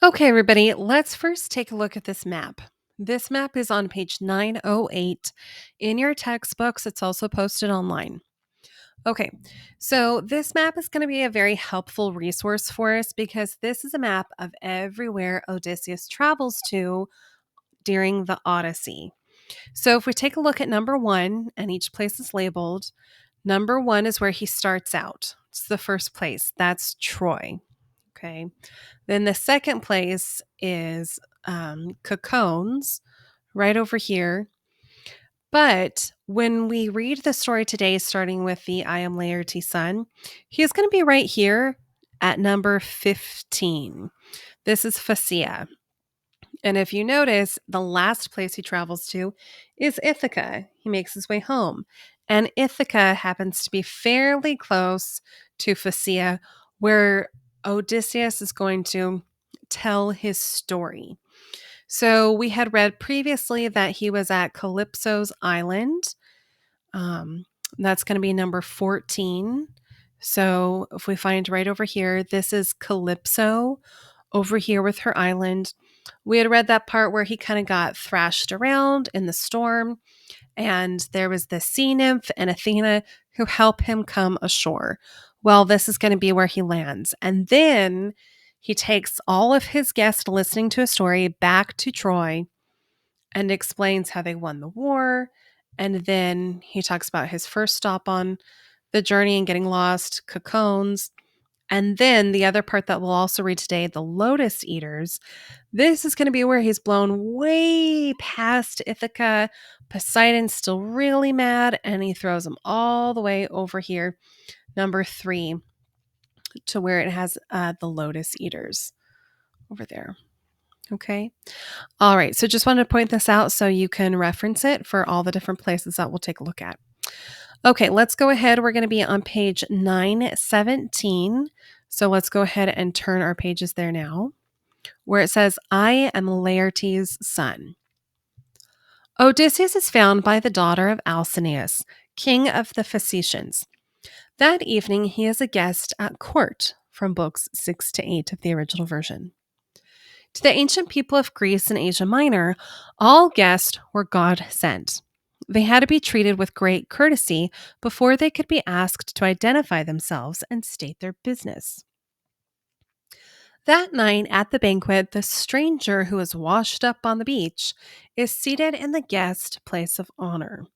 Okay, everybody, let's first take a look at this map. This map is on page 908 in your textbooks. It's also posted online. Okay, so this map is going to be a very helpful resource for us because this is a map of everywhere Odysseus travels to during the Odyssey. So if we take a look at number one, and each place is labeled, number one is where he starts out. It's the first place. That's Troy. Okay. Then the second place is Cacones, right over here. But when we read the story today, starting with the I am Laertes' son, he's going to be right here at number 15. This is Phasia. And if you notice, the last place he travels to is Ithaca. He makes his way home. And Ithaca happens to be fairly close to Phasia, where Odysseus is going to tell his story. So we had read previously that he was at Calypso's island. Um, that's going to be number 14. So if we find right over here, this is Calypso over here with her island. We had read that part where he kind of got thrashed around in the storm, and there was the sea nymph and Athena who help him come ashore. Well, this is going to be where he lands. And then he takes all of his guests listening to a story back to Troy and explains how they won the war. And then he talks about his first stop on the journey and getting lost, Cacones. And then the other part that we'll also read today, the Lotus Eaters. This is going to be where he's blown way past Ithaca. Poseidon's still really mad, and he throws him all the way over here, number 3, to where it has the Lotus Eaters over there. Okay. All right. So just wanted to point this out so you can reference it for all the different places that we'll take a look at. Okay, let's go ahead. We're going to be on page 917. So let's go ahead and turn our pages there now, where it says, I am Laertes' son. Odysseus is found by the daughter of Alcinous, king of the Phaeacians. That evening, he is a guest at court, from books 6 to 8 of the original version. To the ancient people of Greece and Asia Minor, all guests were God sent. They had to be treated with great courtesy before they could be asked to identify themselves and state their business. That night at the banquet, the stranger who is washed up on the beach is seated in the guest place of honor.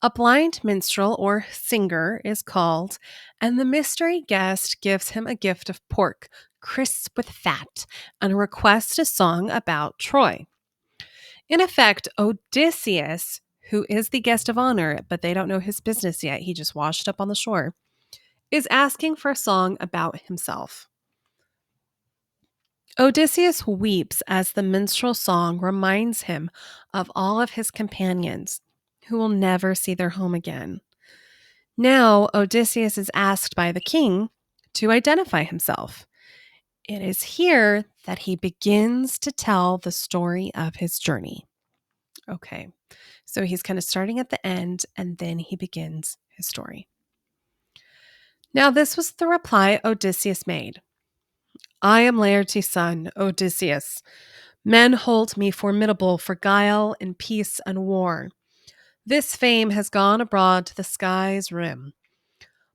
A blind minstrel or singer is called, and the mystery guest gives him a gift of pork, crisp with fat, and requests a song about Troy. In effect, Odysseus, who is the guest of honor, but they don't know his business yet, he just washed up on the shore, is asking for a song about himself. Odysseus weeps as the minstrel song reminds him of all of his companions who will never see their home again. Now, Odysseus is asked by the king to identify himself. It is here that he begins to tell the story of his journey. Okay, so he's kind of starting at the end and then he begins his story. Now, this was the reply Odysseus made. I am Laertes' son, Odysseus. Men hold me formidable for guile in peace and war. This fame has gone abroad to the sky's rim.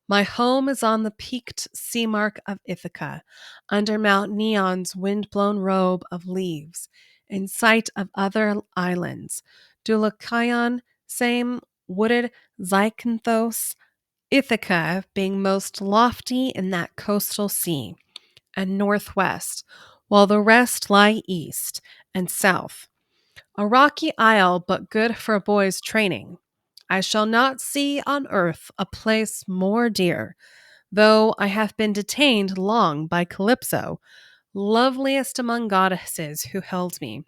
My home is on the peaked sea mark of Ithaca, under Mount Neon's wind-blown robe of leaves, in sight of other islands, Dulcaon, same wooded Zycanthos, Ithaca being most lofty in that coastal sea, and northwest, while the rest lie east and south. A rocky isle, but good for a boy's training. I shall not see on earth a place more dear, though I have been detained long by Calypso, loveliest among goddesses, who held me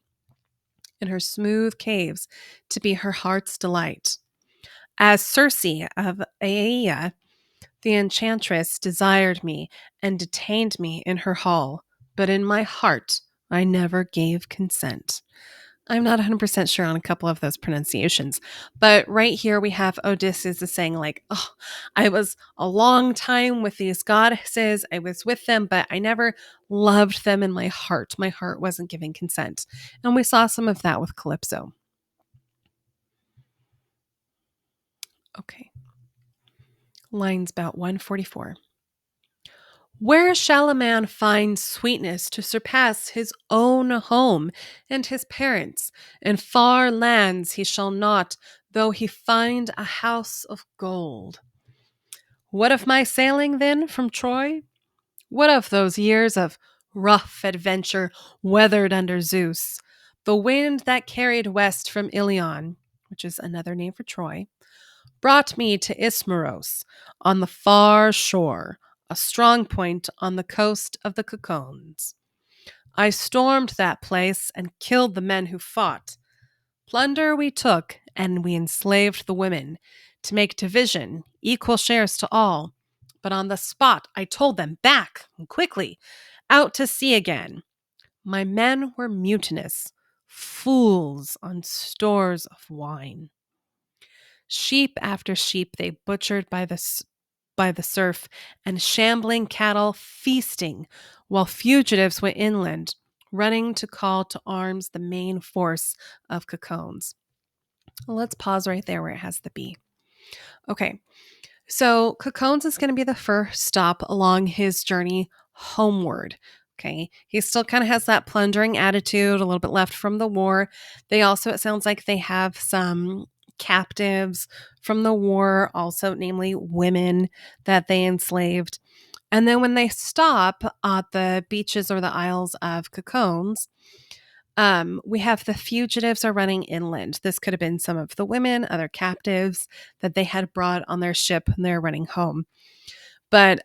in her smooth caves to be her heart's delight. As Circe of Aeaea, the enchantress, desired me and detained me in her hall, but in my heart I never gave consent. I'm not 100% sure on a couple of those pronunciations, but right here we have Odysseus is saying, like, oh, I was a long time with these goddesses. I was with them, but I never loved them in my heart. My heart wasn't giving consent. And we saw some of that with Calypso. Okay. Lines about 144. Where shall a man find sweetness to surpass his own home and his parents? In far lands he shall not, though he find a house of gold. What of my sailing then from Troy? What of those years of rough adventure weathered under Zeus? The wind that carried west from Ilion, which is another name for Troy, brought me to Ismaros on the far shore, a strong point on the coast of the Cacones. I stormed that place and killed the men who fought. Plunder we took, and we enslaved the women, to make division, equal shares to all. But on the spot I told them, back, and quickly, out to sea again. My men were mutinous, fools on stores of wine. Sheep after sheep they butchered by the surf, and shambling cattle feasting, while fugitives went inland, running to call to arms the main force of Cacones. Let's pause right there where it has the B. Okay, so Cacones is going to be the first stop along his journey homeward. Okay, he still kind of has that plundering attitude, a little bit left from the war. They also, it sounds like they have some captives from the war, also, namely women that they enslaved. And then when they stop at the beaches or the Isles of Cacones, we have the fugitives are running inland. This could have been some of the women, other captives that they had brought on their ship and they're running home. But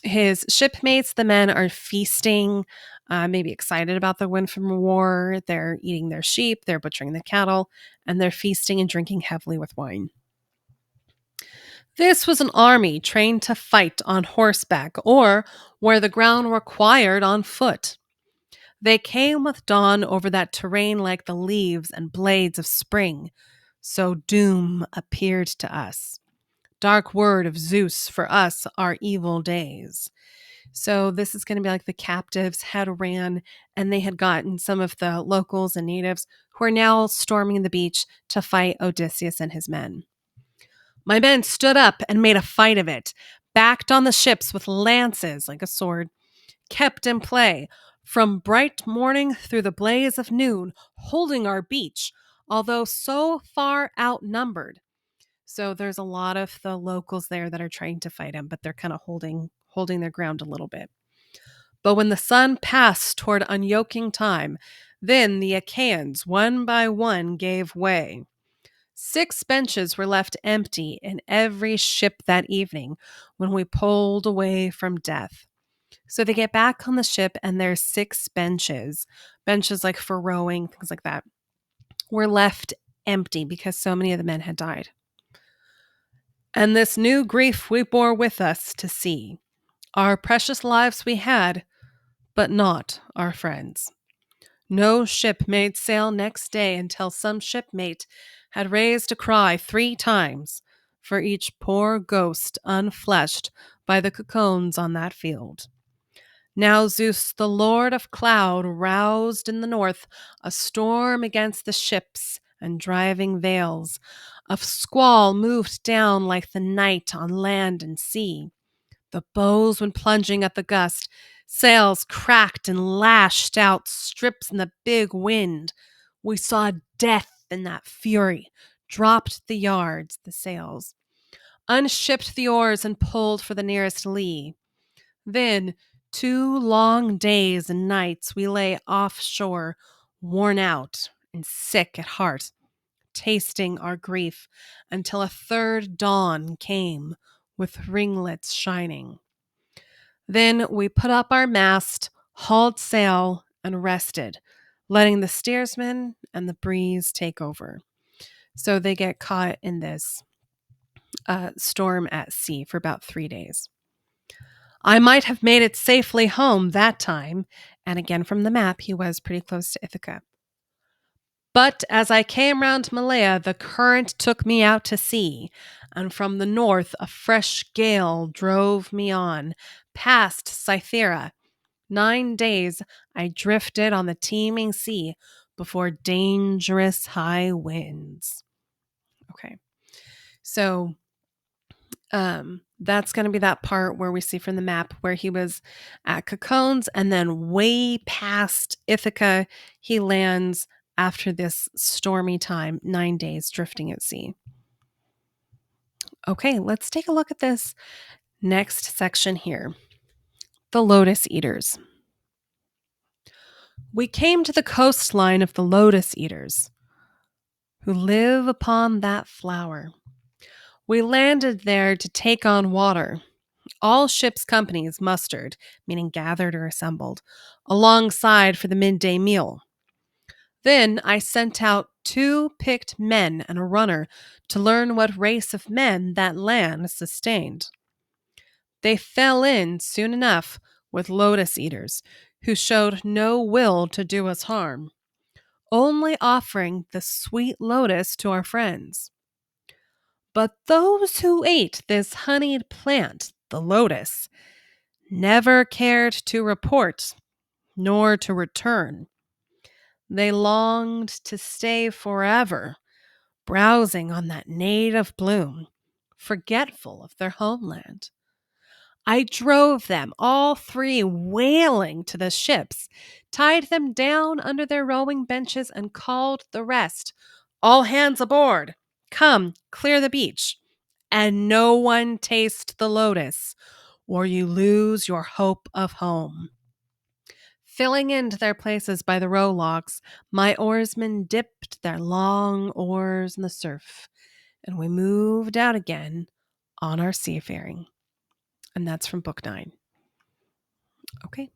his shipmates, the men, are feasting, maybe excited about the win from war. They're eating their sheep, they're butchering the cattle, and they're feasting and drinking heavily with wine. This was an army trained to fight on horseback or where the ground required on foot. They came with dawn over that terrain like the leaves and blades of spring. So doom appeared to us. Dark word of Zeus for us our evil days. So this is going to be like the captives had ran and they had gotten some of the locals and natives who are now storming the beach to fight Odysseus and his men. My men stood up and made a fight of it, backed on the ships with lances like a sword, kept in play from bright morning through the blaze of noon, holding our beach, although so far outnumbered. So there's a lot of the locals there that are trying to fight him, but they're kind of holding their ground a little bit. But when the sun passed toward unyoking time, then the Achaeans one by one gave way. 6 benches were left empty in every ship that evening when we pulled away from death. So they get back on the ship and there's 6 benches like for rowing, things like that, were left empty because so many of the men had died. And this new grief we bore with us to sea. Our precious lives we had, but not our friends. No ship made sail next day until some shipmate had raised a cry 3 times for each poor ghost unfleshed by the Cacones on that field. Now Zeus, the lord of cloud, roused in the north a storm against the ships and driving veils. A squall moved down like the night on land and sea. The bows went plunging at the gust. Sails cracked and lashed out strips in the big wind. We saw death in that fury, dropped the yards, the sails, unshipped the oars and pulled for the nearest lee. Then 2 long days and nights we lay offshore, worn out and sick at heart, tasting our grief until a 3rd dawn came with ringlets shining. Then we put up our mast, hauled sail, and rested, letting the steersman and the breeze take over. So they get caught in this storm at sea for about 3 days. I might have made it safely home that time. And again, from the map, he was pretty close to Ithaca. But as I came round Malaya, the current took me out to sea, and from the north a fresh gale drove me on, past Cythera. 9 days I drifted on the teeming sea before dangerous high winds. Okay. So that's going to be that part where we see from the map where he was at Cacones, and then way past Ithaca, he lands after this stormy time, 9 days drifting at sea. Okay, let's take a look at this next section here. The Lotus Eaters. We came to the coastline of the Lotus Eaters, who live upon that flower. We landed there to take on water. All ships' companies mustered, meaning gathered or assembled, alongside for the midday meal. Then I sent out 2 picked men and a runner to learn what race of men that land sustained. They fell in soon enough with Lotus Eaters, who showed no will to do us harm, only offering the sweet lotus to our friends. But those who ate this honeyed plant, the lotus, never cared to report nor to return. They longed to stay forever, browsing on that native bloom, forgetful of their homeland. I drove them, all 3 wailing, to the ships, tied them down under their rowing benches, and called the rest, "All hands aboard! Come, clear the beach, and no one taste the lotus, or you lose your hope of home." Filling into their places by the rowlocks, my oarsmen dipped their long oars in the surf, and we moved out again on our seafaring. And that's from book 9. Okay.